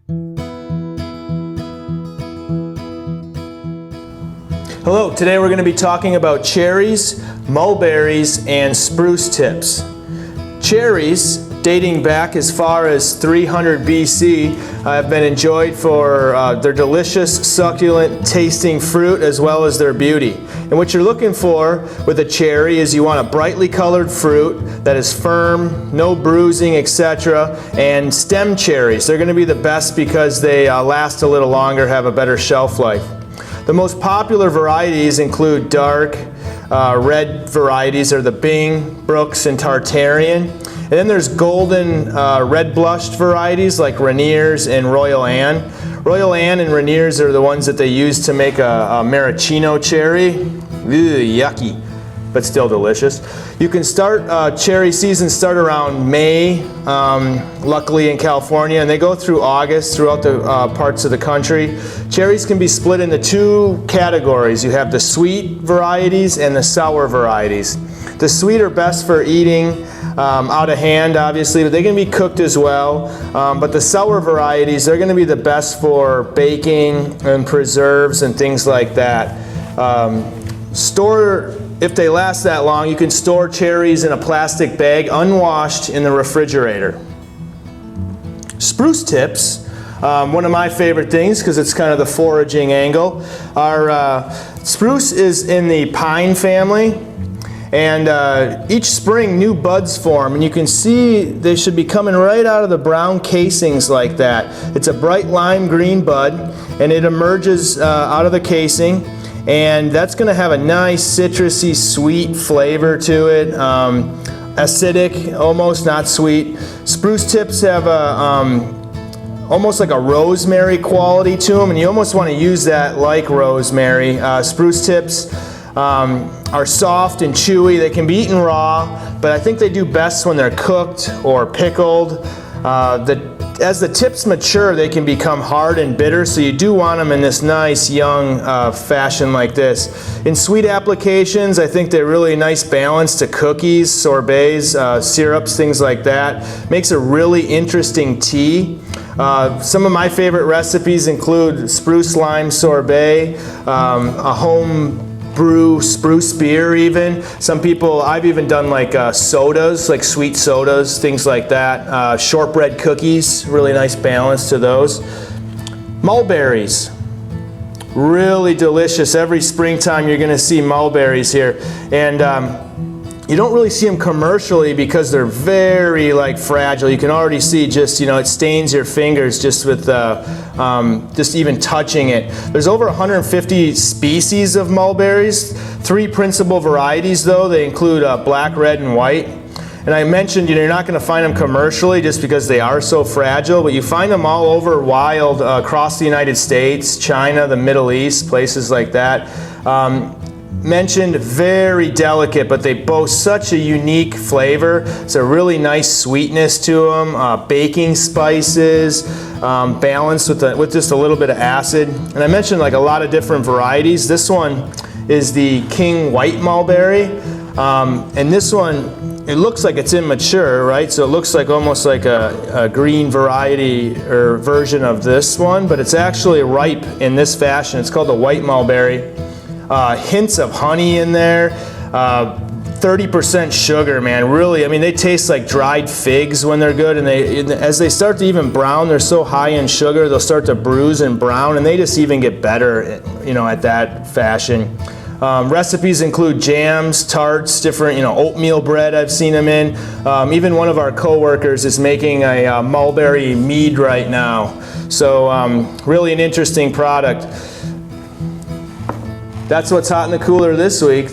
Hello, today we're going to be talking about cherries, mulberries, and spruce tips. Cherries, dating back as far as 300 BC, have been enjoyed for their delicious, succulent tasting fruit as well as their beauty. And what you're looking for with a cherry is you want a brightly colored fruit that is firm, no bruising, etc. And stem cherries, they're going to be the best because they last a little longer, have a better shelf life. The most popular varieties include dark, red varieties are the Bing, Brooks, and Tartarian. And then there's golden, red blushed varieties like Rainier's and Royal Anne. Royal Anne and Rainier's are the ones that they use to make a maraschino cherry. Ew, yucky, but still delicious. You can start, cherry season start around May, luckily in California, and they go through August throughout the parts of the country. Cherries can be split into two categories. You have the sweet varieties and the sour varieties. The sweet are best for eating out of hand, obviously, but they can be cooked as well. But the sour varieties, they're going to be the best for baking and preserves and things like that. If they last that long, you can store cherries in a plastic bag, unwashed, in the refrigerator. Spruce tips, one of my favorite things because it's kind of the foraging angle, are spruce is in the pine family. And each spring new buds form, and you can see they should be coming right out of the brown casings like that. It's a bright lime green bud, and it emerges out of the casing, and that's going to have a nice citrusy sweet flavor to it. Acidic, almost, not sweet. Spruce tips have a almost like a rosemary quality to them, and you almost want to use that like rosemary. Spruce tips are soft and chewy. They can be eaten raw, but I think they do best when they're cooked or pickled. As the tips mature, they can become hard and bitter, so you do want them in this nice young fashion like this. In sweet applications, I think they're really nice balance to cookies, sorbets, syrups, things like that. Makes a really interesting tea. Some of my favorite recipes include spruce lime sorbet, a home brew spruce beer even. Some people, I've even done like sodas, like sweet sodas, things like that. Shortbread cookies, really nice balance to those. Mulberries, really delicious. Every springtime you're gonna see mulberries here. And you don't really see them commercially because they're very fragile. You can already see just, it stains your fingers just with just even touching it. There's over 150 species of mulberries. 3 principal varieties though. They include black, red, and white. And I mentioned, you're not going to find them commercially just because they are so fragile, but you find them all over wild across the United States, China, the Middle East, places like that. Mentioned, very delicate, but they boast such a unique flavor. It's a really nice sweetness to them, baking spices, balanced with just a little bit of acid. And I mentioned a lot of different varieties. This one is the King White Mulberry, and this one, it looks like it's immature, right? So it looks like almost like a green variety or version of this one, but it's actually ripe in this fashion. It's called the White Mulberry. Hints of honey in there, 30% sugar, man. Really, I mean, they taste like dried figs when they're good, and as they start to even brown, they're so high in sugar, they'll start to bruise and brown, and they just even get better, at that fashion. Recipes include jams, tarts, different, oatmeal bread I've seen them in. Even one of our co-workers is making a mulberry mead right now. So really an interesting product. That's what's hot in the cooler this week.